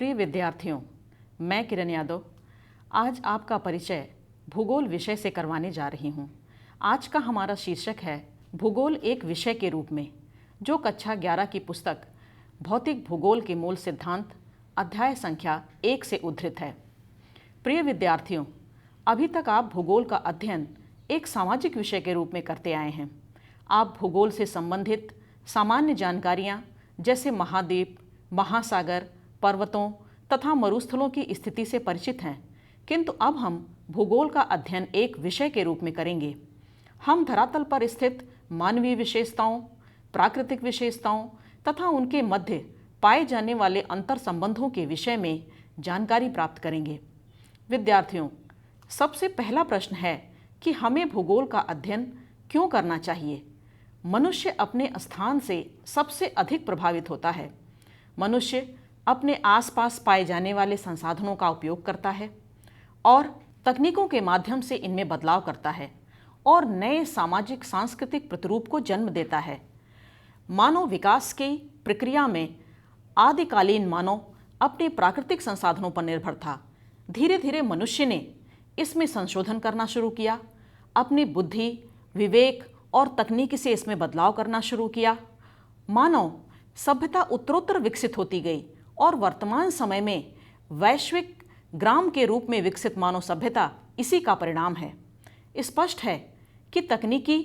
प्रिय विद्यार्थियों, मैं किरण यादव आज आपका परिचय भूगोल विषय से करवाने जा रही हूँ। आज का हमारा शीर्षक है भूगोल एक विषय के रूप में, जो कक्षा 11 की पुस्तक भौतिक भूगोल के मूल सिद्धांत अध्याय संख्या 1 से उद्धृत है। प्रिय विद्यार्थियों, अभी तक आप भूगोल का अध्ययन एक सामाजिक विषय के रूप में करते आए हैं। आप भूगोल से संबंधित सामान्य जानकारियाँ जैसे महाद्वीप, महासागर, पर्वतों तथा मरुस्थलों की स्थिति से परिचित हैं, किंतु अब हम भूगोल का अध्ययन एक विषय के रूप में करेंगे। हम धरातल पर स्थित मानवीय विशेषताओं, प्राकृतिक विशेषताओं तथा उनके मध्य पाए जाने वाले अंतर संबंधों के विषय में जानकारी प्राप्त करेंगे। विद्यार्थियों, सबसे पहला प्रश्न है कि हमें भूगोल का अध्ययन क्यों करना चाहिए। मनुष्य अपने स्थान से सबसे अधिक प्रभावित होता है। मनुष्य अपने आसपास पाए जाने वाले संसाधनों का उपयोग करता है और तकनीकों के माध्यम से इनमें बदलाव करता है और नए सामाजिक सांस्कृतिक प्रतिरूप को जन्म देता है। मानव विकास की प्रक्रिया में आदिकालीन मानव अपने प्राकृतिक संसाधनों पर निर्भर था। धीरे धीरे मनुष्य ने इसमें संशोधन करना शुरू किया, अपनी बुद्धि, विवेक और तकनीक से इसमें बदलाव करना शुरू किया। मानव सभ्यता उत्तरोत्तर विकसित होती गई और वर्तमान समय में वैश्विक ग्राम के रूप में विकसित मानव सभ्यता इसी का परिणाम है। स्पष्ट है कि तकनीकी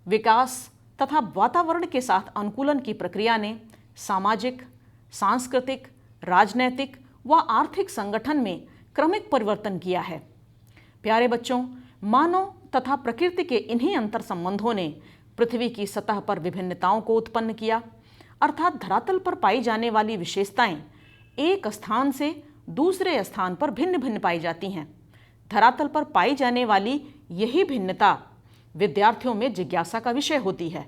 विकास तथा वातावरण के साथ अनुकूलन की प्रक्रिया ने सामाजिक, सांस्कृतिक, राजनैतिक व आर्थिक संगठन में क्रमिक परिवर्तन किया है। प्यारे बच्चों, मानव तथा प्रकृति के इन्हीं अंतर संबंधों ने पृथ्वी की सतह पर विभिन्नताओं को उत्पन्न किया, अर्थात धरातल पर पाई जाने वाली विशेषताएं एक स्थान से दूसरे स्थान पर भिन्न भिन्न पाई जाती हैं। धरातल पर पाई जाने वाली यही भिन्नता विद्यार्थियों में जिज्ञासा का विषय होती है।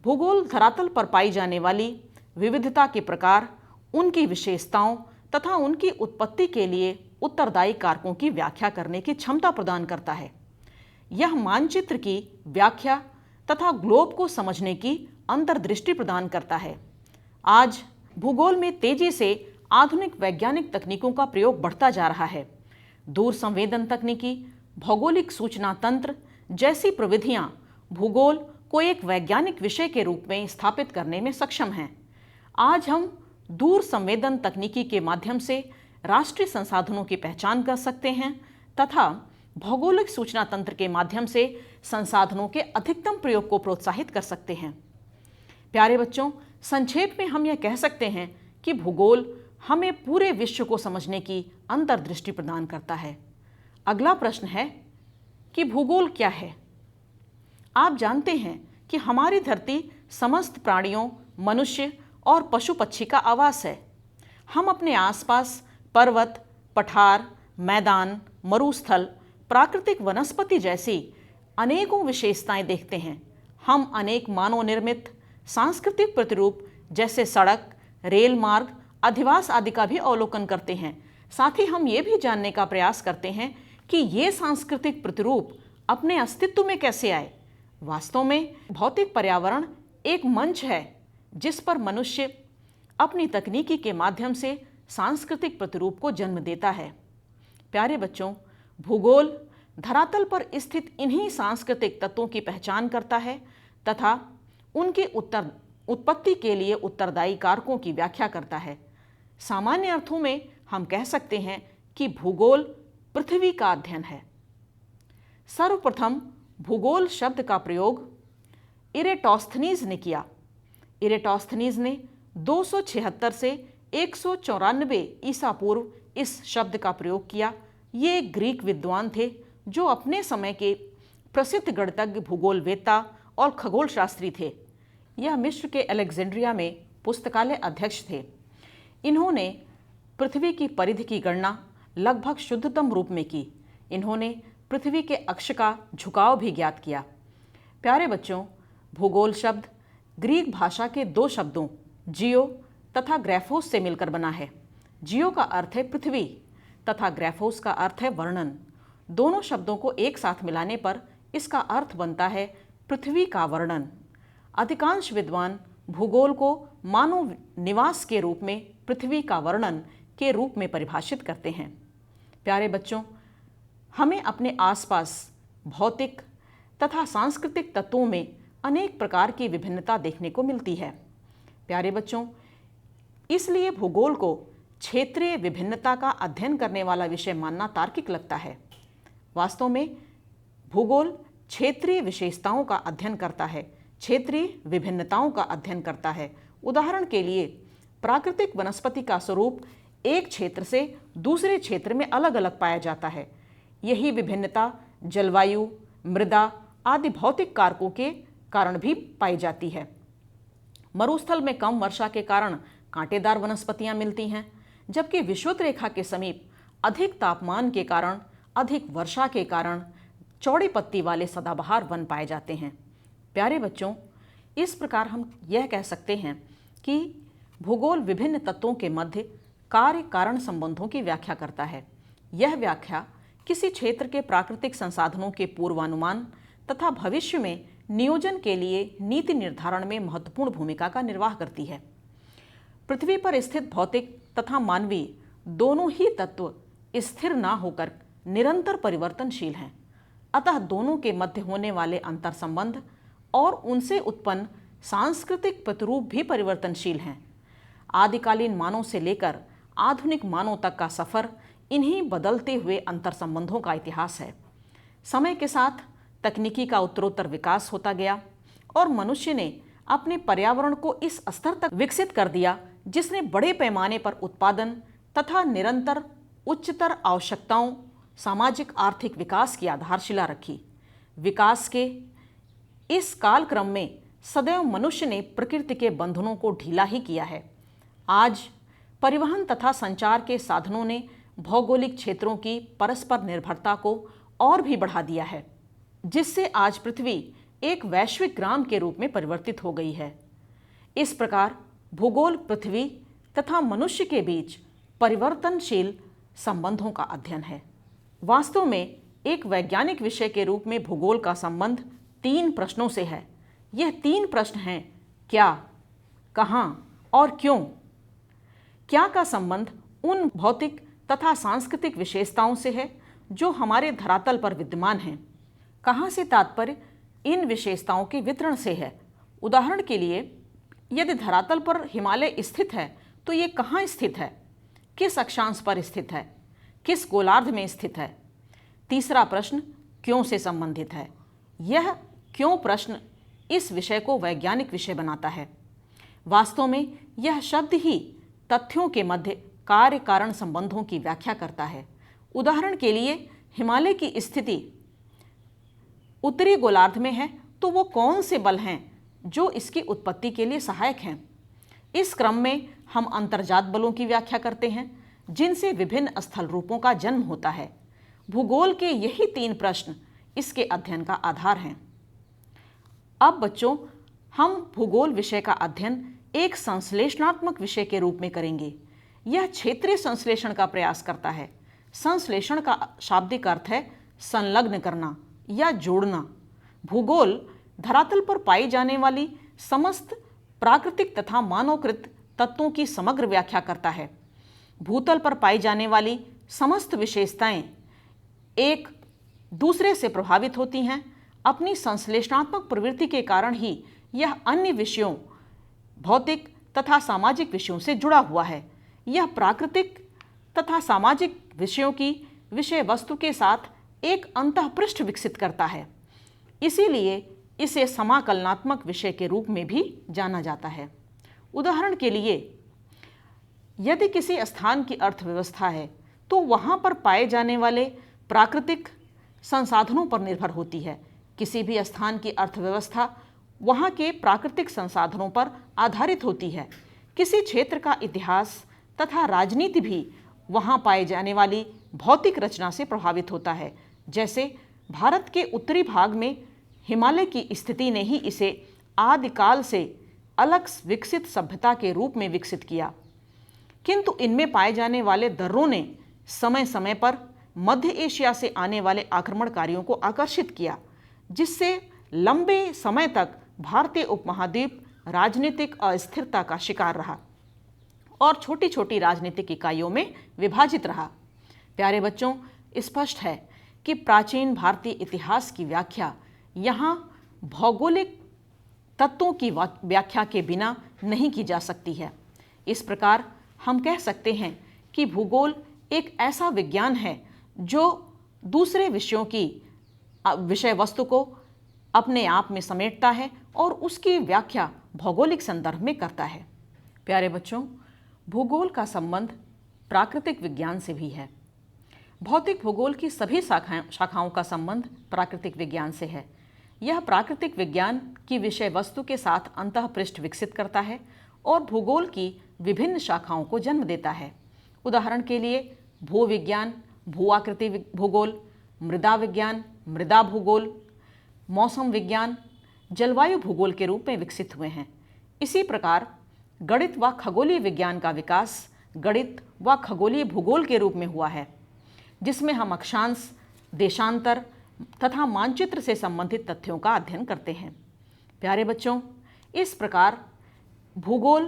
भूगोल धरातल पर पाई जाने वाली विविधता के प्रकार, उनकी विशेषताओं तथा उनकी उत्पत्ति के लिए उत्तरदायी कारकों की व्याख्या करने की क्षमता प्रदान करता है। यह मानचित्र की व्याख्या तथा ग्लोब को समझने की अंतर्दृष्टि प्रदान करता है। आज भूगोल में तेजी से आधुनिक वैज्ञानिक तकनीकों का प्रयोग बढ़ता जा रहा है। दूर संवेदन तकनीकी, भौगोलिक सूचना तंत्र जैसी प्रविधियां भूगोल को एक वैज्ञानिक विषय के रूप में स्थापित करने में सक्षम हैं। आज हम दूर संवेदन तकनीकी के माध्यम से राष्ट्रीय संसाधनों की पहचान कर सकते हैं तथा भौगोलिक सूचना तंत्र के माध्यम से संसाधनों के अधिकतम प्रयोग को प्रोत्साहित कर सकते हैं। प्यारे बच्चों, संक्षेप में हम यह कह सकते हैं कि भूगोल हमें पूरे विश्व को समझने की अंतर्दृष्टि प्रदान करता है। अगला प्रश्न है कि भूगोल क्या है। आप जानते हैं कि हमारी धरती समस्त प्राणियों, मनुष्य और पशु पक्षी का आवास है। हम अपने आसपास पर्वत, पठार, मैदान, मरुस्थल, प्राकृतिक वनस्पति जैसी अनेकों विशेषताएं देखते हैं। हम अनेक मानव निर्मित सांस्कृतिक प्रतिरूप जैसे सड़क, रेल मार्ग, अधिवास आदि का भी अवलोकन करते हैं। साथ ही हम ये भी जानने का प्रयास करते हैं कि ये सांस्कृतिक प्रतिरूप अपने अस्तित्व में कैसे आए। वास्तव में भौतिक पर्यावरण एक मंच है जिस पर मनुष्य अपनी तकनीकी के माध्यम से सांस्कृतिक प्रतिरूप को जन्म देता है। प्यारे बच्चों, भूगोल धरातल पर स्थित इन्हीं सांस्कृतिक तत्वों की पहचान करता है तथा उनकी उत्पत्ति के लिए उत्तरदायी कारकों की व्याख्या करता है। सामान्य अर्थों में हम कह सकते हैं कि भूगोल पृथ्वी का अध्ययन है। सर्वप्रथम भूगोल शब्द का प्रयोग इरेटोस्थनीज ने किया। इरेटोस्थनीज ने 276 से 194 ईसा पूर्व इस शब्द का प्रयोग किया। ये एक ग्रीक विद्वान थे जो अपने समय के प्रसिद्ध गणितज्ञ, भूगोलवेत्ता और खगोल शास्त्री थे। यह मिस्र के अलेक्जेंड्रिया में पुस्तकालय अध्यक्ष थे। इन्होंने पृथ्वी की परिधि की गणना लगभग शुद्धतम रूप में की। इन्होंने पृथ्वी के अक्ष का झुकाव भी ज्ञात किया। प्यारे बच्चों, भूगोल शब्द ग्रीक भाषा के दो शब्दों जियो तथा ग्रैफोस से मिलकर बना है। जियो का अर्थ है पृथ्वी तथा ग्रैफोस का अर्थ है वर्णन। दोनों शब्दों को एक साथ मिलाने पर इसका अर्थ बनता है पृथ्वी का वर्णन। अधिकांश विद्वान भूगोल को मानव निवास के रूप में पृथ्वी का वर्णन के रूप में परिभाषित करते हैं। प्यारे बच्चों, हमें अपने आसपास भौतिक तथा सांस्कृतिक तत्वों में अनेक प्रकार की विभिन्नता देखने को मिलती है। प्यारे बच्चों, इसलिए भूगोल को क्षेत्रीय विभिन्नता का अध्ययन करने वाला विषय मानना तार्किक लगता है। वास्तव में भूगोल क्षेत्रीय विशेषताओं का अध्ययन करता है, क्षेत्रीय विभिन्नताओं का अध्ययन करता है। उदाहरण के लिए प्राकृतिक वनस्पति का स्वरूप एक क्षेत्र से दूसरे क्षेत्र में अलग अलग पाया जाता है। यही विभिन्नता जलवायु, मृदा आदि भौतिक कारकों के कारण भी पाई जाती है। मरुस्थल में कम वर्षा के कारण कांटेदार वनस्पतियां मिलती हैं, जबकि विषुवत रेखा के समीप अधिक तापमान के कारण, अधिक वर्षा के कारण चौड़ी पत्ती वाले सदाबहार वन पाए जाते हैं। प्यारे बच्चों, इस प्रकार हम यह कह सकते हैं कि भूगोल विभिन्न तत्वों के मध्य कार्य कारण संबंधों की व्याख्या करता है। यह व्याख्या किसी क्षेत्र के प्राकृतिक संसाधनों के पूर्वानुमान तथा भविष्य में नियोजन के लिए नीति निर्धारण में महत्वपूर्ण भूमिका का निर्वाह करती है। पृथ्वी पर स्थित भौतिक तथा मानवीय दोनों ही तत्व स्थिर न होकर निरंतर परिवर्तनशील हैं। अतः दोनों के मध्य होने वाले अंतर संबंध और उनसे उत्पन्न सांस्कृतिक प्रतिरूप भी परिवर्तनशील हैं। आदिकालीन मानव से लेकर आधुनिक मानव तक का सफर इन्हीं बदलते हुए अंतर संबंधों का इतिहास है। समय के साथ तकनीकी का उत्तरोत्तर विकास होता गया और मनुष्य ने अपने पर्यावरण को इस स्तर तक विकसित कर दिया जिसने बड़े पैमाने पर उत्पादन तथा निरंतर उच्चतर आवश्यकताओं, सामाजिक आर्थिक विकास की आधारशिला रखी। विकास के इस कालक्रम में सदैव मनुष्य ने प्रकृति के बंधनों को ढीला ही किया है। आज परिवहन तथा संचार के साधनों ने भौगोलिक क्षेत्रों की परस्पर निर्भरता को और भी बढ़ा दिया है, जिससे आज पृथ्वी एक वैश्विक ग्राम के रूप में परिवर्तित हो गई है। इस प्रकार भूगोल पृथ्वी तथा मनुष्य के बीच परिवर्तनशील संबंधों का अध्ययन है। वास्तव में एक वैज्ञानिक विषय के रूप में भूगोल का संबंध 3 प्रश्नों से है। यह 3 प्रश्न हैं: क्या, कहाँ और क्यों। क्या का संबंध उन भौतिक तथा सांस्कृतिक विशेषताओं से है जो हमारे धरातल पर विद्यमान हैं। कहाँ से तात्पर्य इन विशेषताओं के वितरण से है। उदाहरण के लिए, यदि धरातल पर हिमालय स्थित है तो ये कहाँ स्थित है, किस अक्षांश पर स्थित है, किस गोलार्ध में स्थित है। तीसरा प्रश्न क्यों से संबंधित है। यह क्यों प्रश्न इस विषय को वैज्ञानिक विषय बनाता है। वास्तव में यह शब्द ही तथ्यों के मध्य कार्य कारण संबंधों की व्याख्या करता है। उदाहरण के लिए, हिमालय की स्थिति उत्तरी गोलार्ध में है तो वो कौन से बल हैं जो इसकी उत्पत्ति के लिए सहायक हैं। इस क्रम में हम अंतर्जात बलों की व्याख्या करते हैं जिनसे विभिन्न स्थल रूपों का जन्म होता है। भूगोल के यही 3 प्रश्न इसके अध्ययन का आधार हैं। अब बच्चों, हम भूगोल विषय का अध्ययन एक संश्लेषणात्मक विषय के रूप में करेंगे। यह क्षेत्रीय संश्लेषण का प्रयास करता है। संश्लेषण का शाब्दिक अर्थ है संलग्न करना या जोड़ना। भूगोल धरातल पर पाई जाने वाली समस्त प्राकृतिक तथा मानवकृत तत्वों की समग्र व्याख्या करता है। भूतल पर पाई जाने वाली समस्त विशेषताएं एक दूसरे से प्रभावित होती हैं। अपनी संश्लेषणात्मक प्रवृत्ति के कारण ही यह अन्य विषयों, भौतिक तथा सामाजिक विषयों से जुड़ा हुआ है। यह प्राकृतिक तथा सामाजिक विषयों की विषय वस्तु के साथ एक अंतःपृष्ठ विकसित करता है। इसीलिए इसे समाकलनात्मक विषय के रूप में भी जाना जाता है। उदाहरण के लिए, यदि किसी स्थान की अर्थव्यवस्था है तो वहाँ पर पाए जाने वाले प्राकृतिक संसाधनों पर निर्भर होती है। किसी भी स्थान की अर्थव्यवस्था वहाँ के प्राकृतिक संसाधनों पर आधारित होती है। किसी क्षेत्र का इतिहास तथा राजनीति भी वहाँ पाए जाने वाली भौतिक रचना से प्रभावित होता है। जैसे भारत के उत्तरी भाग में हिमालय की स्थिति ने ही इसे आदिकाल से अलग विकसित सभ्यता के रूप में विकसित किया। किंतु इनमें पाए जाने वाले दर्रों ने समय समय पर मध्य एशिया से आने वाले आक्रमणकारियों को आकर्षित किया, जिससे लंबे समय तक भारतीय उपमहाद्वीप राजनीतिक अस्थिरता का शिकार रहा और छोटी छोटी राजनीतिक इकाइयों में विभाजित रहा। प्यारे बच्चों, स्पष्ट है कि प्राचीन भारतीय इतिहास की व्याख्या यहाँ भौगोलिक तत्वों की व्याख्या के बिना नहीं की जा सकती है। इस प्रकार हम कह सकते हैं कि भूगोल एक ऐसा विज्ञान है जो दूसरे विषयों की विषय वस्तु को अपने आप में समेटता है और उसकी व्याख्या भौगोलिक संदर्भ में करता है। प्यारे बच्चों, भूगोल का संबंध प्राकृतिक विज्ञान से भी है। भौतिक भूगोल की सभी शाखाओं का संबंध प्राकृतिक विज्ञान से है। यह प्राकृतिक विज्ञान की विषय वस्तु के साथ अंतःपृष्ठ विकसित करता है और भूगोल की विभिन्न शाखाओं को जन्म देता है। उदाहरण के लिए भूविज्ञान भूआकृति भूगोल, मृदा विज्ञान मृदा भूगोल, मौसम विज्ञान जलवायु भूगोल के रूप में विकसित हुए हैं। इसी प्रकार गणित व खगोलीय विज्ञान का विकास गणित व खगोलीय भूगोल के रूप में हुआ है, जिसमें हम अक्षांश, देशांतर तथा मानचित्र से संबंधित तथ्यों का अध्ययन करते हैं। प्यारे बच्चों, इस प्रकार भूगोल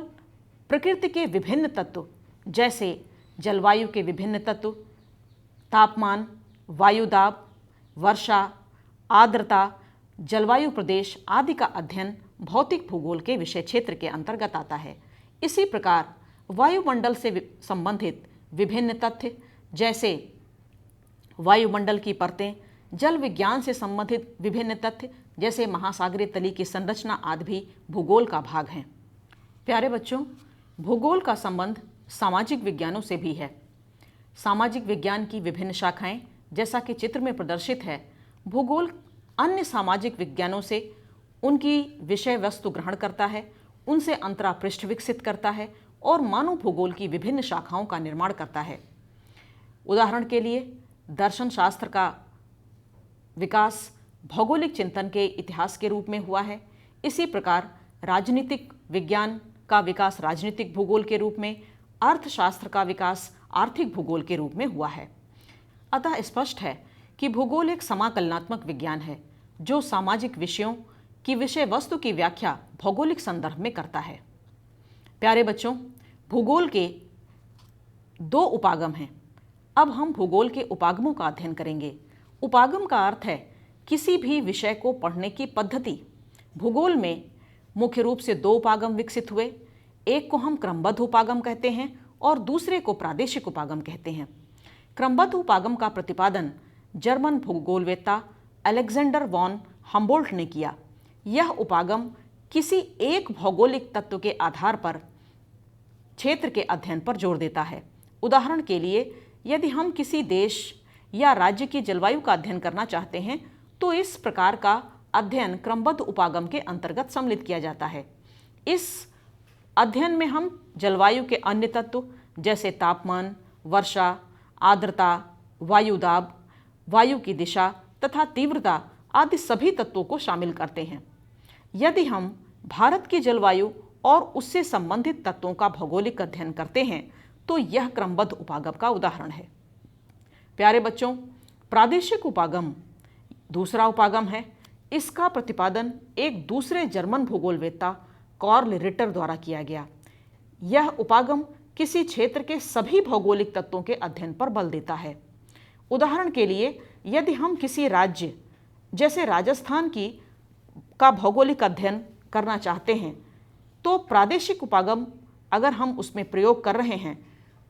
प्रकृति के विभिन्न तत्व जैसे जलवायु के विभिन्न तत्व, तापमान, वायुदाब, वर्षा, आर्द्रता, जलवायु प्रदेश आदि का अध्ययन भौतिक भूगोल के विषय क्षेत्र के अंतर्गत आता है। इसी प्रकार वायुमंडल से संबंधित विभिन्न तथ्य जैसे वायुमंडल की परतें, जल विज्ञान से संबंधित विभिन्न तथ्य जैसे महासागरीय तली की संरचना आदि भी भूगोल का भाग हैं। प्यारे बच्चों, भूगोल का संबंध सामाजिक विज्ञानों से भी है। सामाजिक विज्ञान की विभिन्न शाखाएं जैसा कि चित्र में प्रदर्शित है, भूगोल अन्य सामाजिक विज्ञानों से उनकी विषय वस्तु ग्रहण करता है, उनसे अंतरापृष्ठ विकसित करता है और मानव भूगोल की विभिन्न शाखाओं का निर्माण करता है। उदाहरण के लिए दर्शन शास्त्र का विकास भौगोलिक चिंतन के इतिहास के रूप में हुआ है। इसी प्रकार राजनीतिक विज्ञान का विकास राजनीतिक भूगोल के रूप में, अर्थशास्त्र का विकास आर्थिक भूगोल के रूप में हुआ है। अतः स्पष्ट है कि भूगोल एक समाकलनात्मक विज्ञान है जो सामाजिक विषयों की विषय वस्तु की व्याख्या भौगोलिक संदर्भ में करता है। प्यारे बच्चों, भूगोल के दो उपागम हैं। अब हम भूगोल के उपागमों का अध्ययन करेंगे। उपागम का अर्थ है किसी भी विषय को पढ़ने की पद्धति। भूगोल में मुख्य रूप से दो उपागम विकसित हुए। एक को हम क्रमबद्ध उपागम कहते हैं और दूसरे को प्रादेशिक उपागम कहते हैं। क्रमबद्ध उपागम का प्रतिपादन जर्मन भूगोलवेत्ता अलेक्जेंडर वॉन हम्बोल्ट ने किया। यह उपागम किसी एक भौगोलिक तत्व के आधार पर क्षेत्र के अध्ययन पर जोर देता है। उदाहरण के लिए यदि हम किसी देश या राज्य की जलवायु का अध्ययन करना चाहते हैं तो इस प्रकार का अध्ययन क्रमबद्ध उपागम के अंतर्गत सम्मिलित किया जाता है। इस अध्ययन में हम जलवायु के अन्य तत्व जैसे तापमान, वर्षा, आर्द्रता, वायुदाब, वायु की दिशा तथा तीव्रता आदि सभी तत्वों को शामिल करते हैं। यदि हम भारत की जलवायु और उससे संबंधित तत्वों का भौगोलिक अध्ययन करते हैं तो यह क्रमबद्ध उपागम का उदाहरण है। प्यारे बच्चों, प्रादेशिक उपागम दूसरा उपागम है। इसका प्रतिपादन एक दूसरे जर्मन भूगोलवेत्ता कार्ल रिटर द्वारा किया गया। यह उपागम किसी क्षेत्र के सभी भौगोलिक तत्वों के अध्ययन पर बल देता है। उदाहरण के लिए यदि हम किसी राज्य जैसे राजस्थान का भौगोलिक अध्ययन करना चाहते हैं तो प्रादेशिक उपागम अगर हम उसमें प्रयोग कर रहे हैं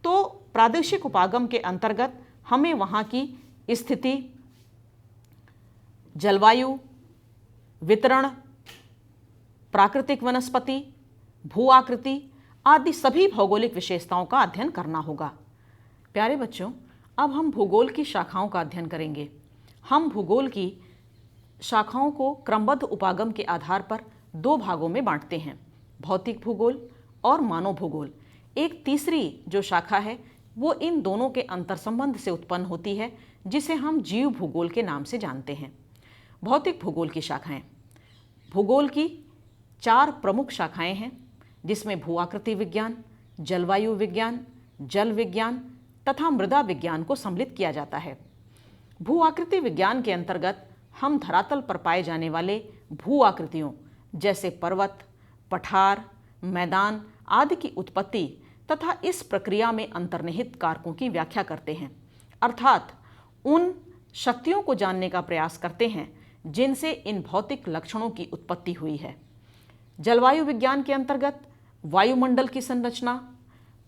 तो प्रादेशिक उपागम के अंतर्गत हमें वहाँ की स्थिति, जलवायु, वितरण, प्राकृतिक वनस्पति, भू आकृति आदि सभी भौगोलिक विशेषताओं का अध्ययन करना होगा। प्यारे बच्चों, अब हम भूगोल की शाखाओं का अध्ययन करेंगे। हम भूगोल की शाखाओं को क्रमबद्ध उपागम के आधार पर दो भागों में बांटते हैं, भौतिक भूगोल और मानव भूगोल। एक तीसरी जो शाखा है वो इन दोनों के अंतर्संबंध से उत्पन्न होती है, जिसे हम जीव भूगोल के नाम से जानते हैं। भौतिक भूगोल की शाखाएं। भूगोल की 4 प्रमुख शाखाएं हैं, जिसमें भू आकृति विज्ञान, जलवायु विज्ञान, जल विज्ञान तथा मृदा विज्ञान को सम्मिलित किया जाता है। भू आकृति विज्ञान के अंतर्गत हम धरातल पर पाए जाने वाले भू आकृतियों जैसे पर्वत, पठार, मैदान आदि की उत्पत्ति तथा इस प्रक्रिया में अंतर्निहित कारकों की व्याख्या करते हैं, अर्थात उन शक्तियों को जानने का प्रयास करते हैं जिनसे इन भौतिक लक्षणों की उत्पत्ति हुई है। जलवायु विज्ञान के अंतर्गत वायुमंडल की संरचना,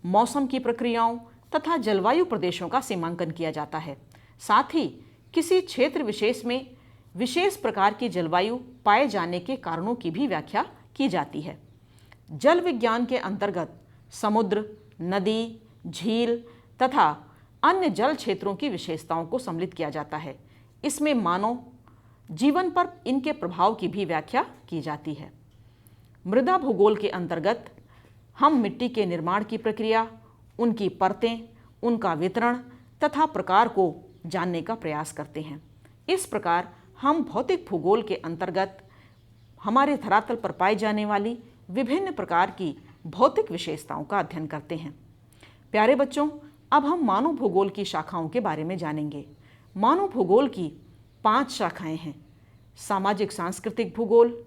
मौसम की प्रक्रियाओं तथा जलवायु प्रदेशों का सीमांकन किया जाता है। साथ ही किसी क्षेत्र विशेष में विशेष प्रकार की जलवायु पाए जाने के कारणों की भी व्याख्या की जाती है। जल विज्ञान के अंतर्गत समुद्र, नदी, झील तथा अन्य जल क्षेत्रों की विशेषताओं को सम्मिलित किया जाता है। इसमें मानव जीवन पर इनके प्रभाव की भी व्याख्या की जाती है। मृदा भूगोल के अंतर्गत हम मिट्टी के निर्माण की प्रक्रिया, उनकी परतें, उनका वितरण तथा प्रकार को जानने का प्रयास करते हैं। इस प्रकार हम भौतिक भूगोल के अंतर्गत हमारे धरातल पर पाई जाने वाली विभिन्न प्रकार की भौतिक विशेषताओं का अध्ययन करते हैं। प्यारे बच्चों, अब हम मानव भूगोल की शाखाओं के बारे में जानेंगे। मानव भूगोल की 5 शाखाएं हैं। सामाजिक सांस्कृतिक भूगोल,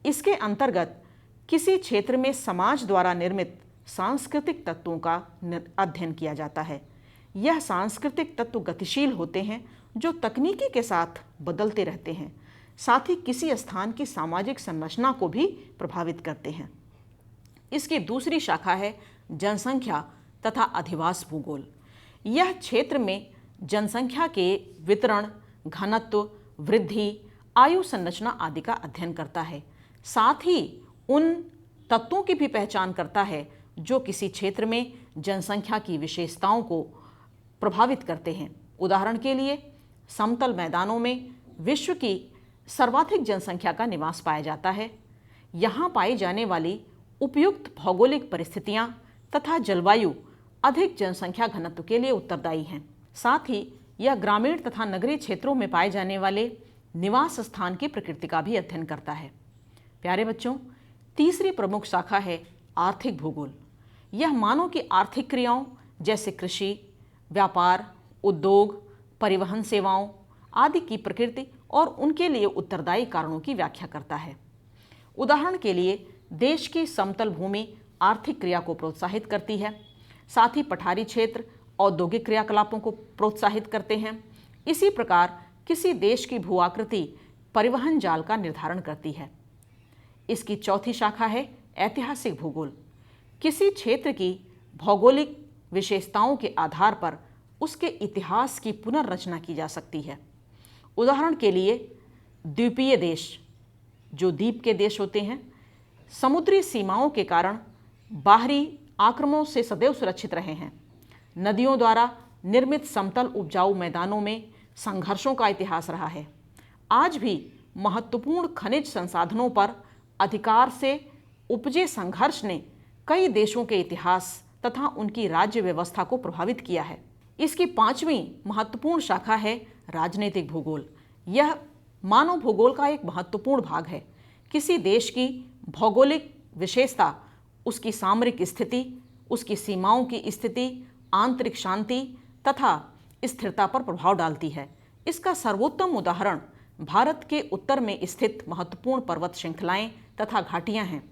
इसके अंतर्गत किसी क्षेत्र में समाज द्वारा निर्मित सांस्कृतिक तत्वों का अध्ययन किया जाता है। यह सांस्कृतिक तत्व गतिशील होते हैं जो तकनीकी के साथ बदलते रहते हैं, साथ ही किसी स्थान की सामाजिक संरचना को भी प्रभावित करते हैं। इसकी दूसरी शाखा है जनसंख्या तथा अधिवास भूगोल। यह क्षेत्र में जनसंख्या के वितरण, घनत्व, वृद्धि, आयु संरचना आदि का अध्ययन करता है। साथ ही उन तत्वों की भी पहचान करता है जो किसी क्षेत्र में जनसंख्या की विशेषताओं को प्रभावित करते हैं। उदाहरण के लिए समतल मैदानों में विश्व की सर्वाधिक जनसंख्या का निवास पाया जाता है। यहाँ पाई जाने वाली उपयुक्त भौगोलिक परिस्थितियाँ तथा जलवायु अधिक जनसंख्या घनत्व के लिए उत्तरदायी हैं। साथ ही यह ग्रामीण तथा नगरीय क्षेत्रों में पाए जाने वाले निवास स्थान की प्रकृति का भी अध्ययन करता है। प्यारे बच्चों, तीसरी प्रमुख शाखा है आर्थिक भूगोल। यह मानव की आर्थिक क्रियाओं जैसे कृषि, व्यापार, उद्योग, परिवहन सेवाओं आदि की प्रकृति और उनके लिए उत्तरदायी कारणों की व्याख्या करता है। उदाहरण के लिए देश की समतल भूमि आर्थिक क्रिया को प्रोत्साहित करती है, साथ ही पठारी क्षेत्र औद्योगिक क्रियाकलापों को प्रोत्साहित करते हैं। इसी प्रकार किसी देश की भू आकृति परिवहन जाल का निर्धारण करती है। इसकी चौथी शाखा है ऐतिहासिक भूगोल। किसी क्षेत्र की भौगोलिक विशेषताओं के आधार पर उसके इतिहास की पुनर्रचना की जा सकती है। उदाहरण के लिए द्वीपीय देश, जो द्वीप के देश होते हैं, समुद्री सीमाओं के कारण बाहरी आक्रमणों से सदैव सुरक्षित रहे हैं। नदियों द्वारा निर्मित समतल उपजाऊ मैदानों में संघर्षों का इतिहास रहा है। आज भी महत्वपूर्ण खनिज संसाधनों पर अधिकार से उपजे संघर्ष ने कई देशों के इतिहास तथा उनकी राज्य व्यवस्था को प्रभावित किया है। इसकी 5वीं महत्वपूर्ण शाखा है राजनीतिक भूगोल। यह मानव भूगोल का एक महत्वपूर्ण भाग है। किसी देश की भौगोलिक विशेषता उसकी सामरिक स्थिति, उसकी सीमाओं की स्थिति, आंतरिक शांति तथा स्थिरता पर प्रभाव डालती है। इसका सर्वोत्तम उदाहरण भारत के उत्तर में स्थित महत्वपूर्ण पर्वत श्रृंखलाएं तथा घाटियां हैं,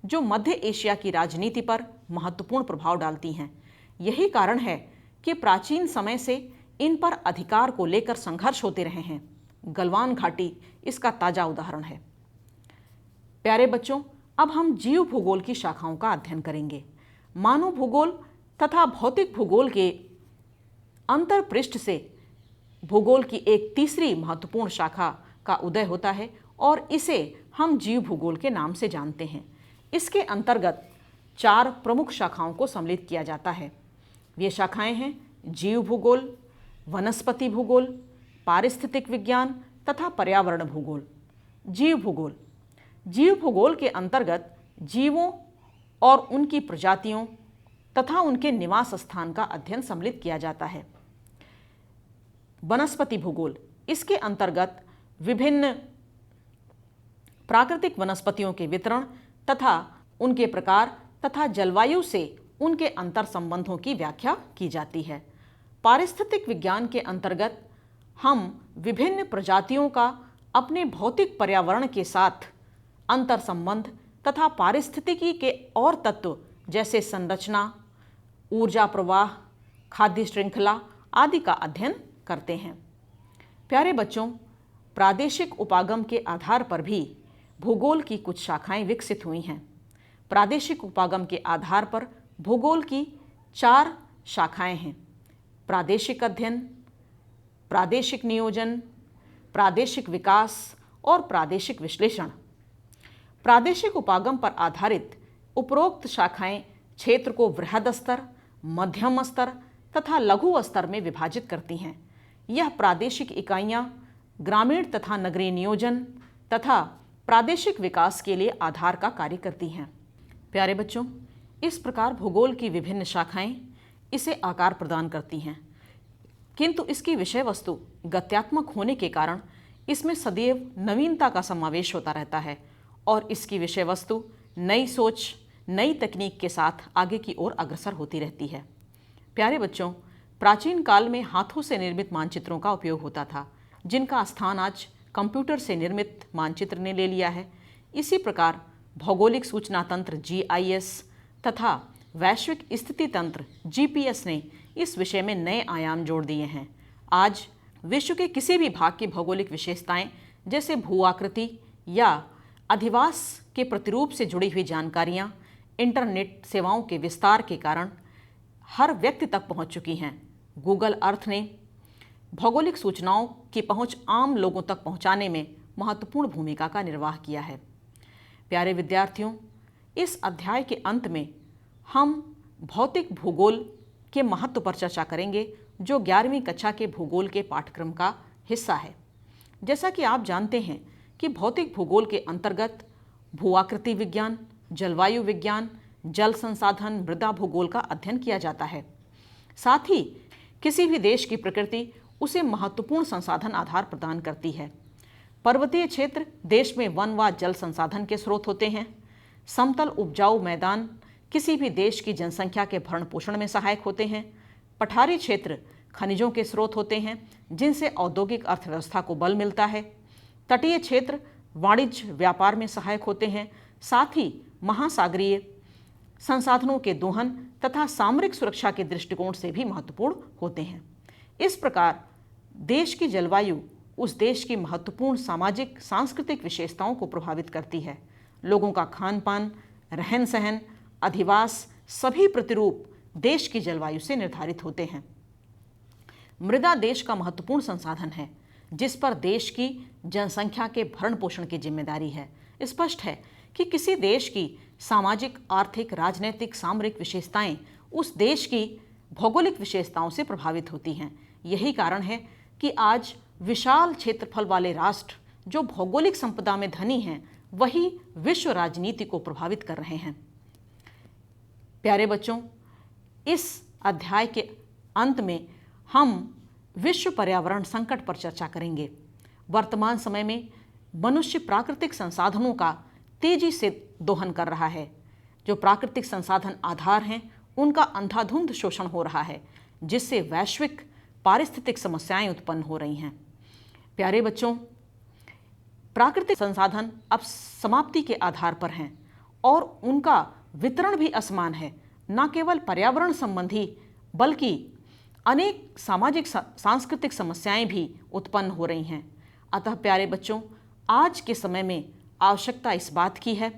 जो मध्य एशिया की राजनीति पर महत्वपूर्ण प्रभाव डालती हैं। यही कारण है कि प्राचीन समय से इन पर अधिकार को लेकर संघर्ष होते रहे हैं। गलवान घाटी इसका ताजा उदाहरण है। प्यारे बच्चों, अब हम जीव भूगोल की शाखाओं का अध्ययन करेंगे। मानव भूगोल तथा भौतिक भूगोल के अंतर्पृष्ठ से भूगोल की एक तीसरी महत्वपूर्ण शाखा का उदय होता है और इसे हम जीव भूगोल के नाम से जानते हैं। इसके अंतर्गत 4 प्रमुख शाखाओं को सम्मिलित किया जाता है। ये शाखाएं हैं जीव भूगोल, वनस्पति भूगोल, पारिस्थितिक विज्ञान तथा पर्यावरण भूगोल। जीव भूगोल, जीव भूगोल के अंतर्गत जीवों और उनकी प्रजातियों तथा उनके निवास स्थान का अध्ययन सम्मिलित किया जाता है। वनस्पति भूगोल, इसके अंतर्गत विभिन्न प्राकृतिक वनस्पतियों के वितरण तथा उनके प्रकार तथा जलवायु से उनके अंतर संबंधों की व्याख्या की जाती है। पारिस्थितिक विज्ञान के अंतर्गत हम विभिन्न प्रजातियों का अपने भौतिक पर्यावरण के साथ अंतर संबंध तथा पारिस्थितिकी के और तत्व जैसे संरचना, ऊर्जा प्रवाह, खाद्य श्रृंखला आदि का अध्ययन करते हैं। प्यारे बच्चों, प्रादेशिक उपागम के आधार पर भी भूगोल की कुछ शाखाएं विकसित हुई हैं। प्रादेशिक उपागम के आधार पर भूगोल की 4 शाखाएं हैं: प्रादेशिक अध्ययन, प्रादेशिक नियोजन, प्रादेशिक विकास और प्रादेशिक विश्लेषण। प्रादेशिक उपागम पर आधारित उपरोक्त शाखाएं क्षेत्र को वृहद स्तर, मध्यम स्तर तथा लघु स्तर में विभाजित करती हैं। यह प्रादेशिक इकाइयां ग्रामीण तथा नगरीय नियोजन तथा प्रादेशिक विकास के लिए आधार का कार्य करती हैं। प्यारे बच्चों, इस प्रकार भूगोल की विभिन्न शाखाएं इसे आकार प्रदान करती हैं, किंतु इसकी विषय वस्तु गत्यात्मक होने के कारण इसमें सदैव नवीनता का समावेश होता रहता है और इसकी विषय वस्तु नई सोच, नई तकनीक के साथ आगे की ओर अग्रसर होती रहती है। प्यारे बच्चों, प्राचीन काल में हाथों से निर्मित मानचित्रों का उपयोग होता था, जिनका स्थान आज कंप्यूटर से निर्मित मानचित्र ने ले लिया है। इसी प्रकार भौगोलिक सूचना तंत्र GIS तथा वैश्विक स्थिति तंत्र GPS ने इस विषय में नए आयाम जोड़ दिए हैं। आज विश्व के किसी भी भाग की भौगोलिक विशेषताएं जैसे भू आकृति या अधिवास के प्रतिरूप से जुड़ी हुई जानकारियां इंटरनेट सेवाओं के विस्तार के कारण हर व्यक्ति तक पहुंच चुकी हैं। गूगल अर्थ ने भौगोलिक सूचनाओं की पहुंच आम लोगों तक पहुंचाने में महत्वपूर्ण भूमिका का निर्वाह किया है। प्यारे विद्यार्थियों, इस अध्याय के अंत में हम भौतिक भूगोल के महत्व पर चर्चा करेंगे, जो 11वीं कक्षा के भूगोल के पाठ्यक्रम का हिस्सा है। जैसा कि आप जानते हैं कि भौतिक भूगोल के अंतर्गत भू आकृति विज्ञान, जलवायु विज्ञान, जल संसाधन, मृदा भूगोल का अध्ययन किया जाता है। साथ ही किसी भी देश की प्रकृति उसे महत्वपूर्ण संसाधन आधार प्रदान करती है। पर्वतीय क्षेत्र देश में वन व जल संसाधन के स्रोत होते हैं। समतल उपजाऊ मैदान किसी भी देश की जनसंख्या के भरण पोषण में सहायक होते हैं। पठारी क्षेत्र खनिजों के स्रोत होते हैं, जिनसे औद्योगिक अर्थव्यवस्था को बल मिलता है। तटीय क्षेत्र वाणिज्य व्यापार में सहायक होते हैं। साथ ही महासागरीय संसाधनों के दोहन तथा सामरिक सुरक्षा के दृष्टिकोण से भी महत्वपूर्ण होते हैं। इस प्रकार देश की जलवायु उस देश की महत्वपूर्ण सामाजिक सांस्कृतिक विशेषताओं को प्रभावित करती है। लोगों का खान पान, रहन सहन, अधिवास सभी प्रतिरूप देश की जलवायु से निर्धारित होते हैं। मृदा देश का महत्वपूर्ण संसाधन है, जिस पर देश की जनसंख्या के भरण पोषण की जिम्मेदारी है। स्पष्ट है कि किसी देश की सामाजिक, आर्थिक, राजनीतिक, सामरिक विशेषताएं उस देश की भौगोलिक विशेषताओं से प्रभावित होती हैं। यही कारण है कि आज विशाल क्षेत्रफल वाले राष्ट्र जो भौगोलिक संपदा में धनी हैं, वही विश्व राजनीति को प्रभावित कर रहे हैं। प्यारे बच्चों, इस अध्याय के अंत में हम विश्व पर्यावरण संकट पर चर्चा करेंगे। वर्तमान समय में मनुष्य प्राकृतिक संसाधनों का तेजी से दोहन कर रहा है। जो प्राकृतिक संसाधन आधार हैं, उनका अंधाधुंध शोषण हो रहा है, जिससे वैश्विक पारिस्थितिक समस्याएं उत्पन्न हो रही हैं। प्यारे बच्चों, प्राकृतिक संसाधन अब समाप्ति के आधार पर हैं और उनका वितरण भी असमान है। न केवल पर्यावरण संबंधी बल्कि अनेक सामाजिक सांस्कृतिक समस्याएं भी उत्पन्न हो रही हैं। अतः प्यारे बच्चों, आज के समय में आवश्यकता इस बात की है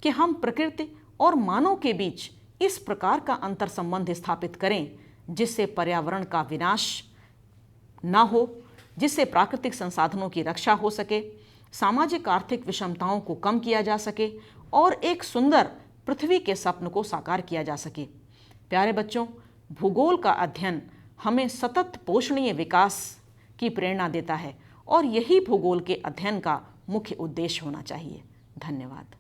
कि हम प्रकृति और मानव के बीच इस प्रकार का अंतर संबंध स्थापित करें जिससे पर्यावरण का विनाश ना हो, जिससे प्राकृतिक संसाधनों की रक्षा हो सके, सामाजिक आर्थिक विषमताओं को कम किया जा सके और एक सुंदर पृथ्वी के स्वप्न को साकार किया जा सके। प्यारे बच्चों, भूगोल का अध्ययन हमें सतत पोषणीय विकास की प्रेरणा देता है और यही भूगोल के अध्ययन का मुख्य उद्देश्य होना चाहिए। धन्यवाद।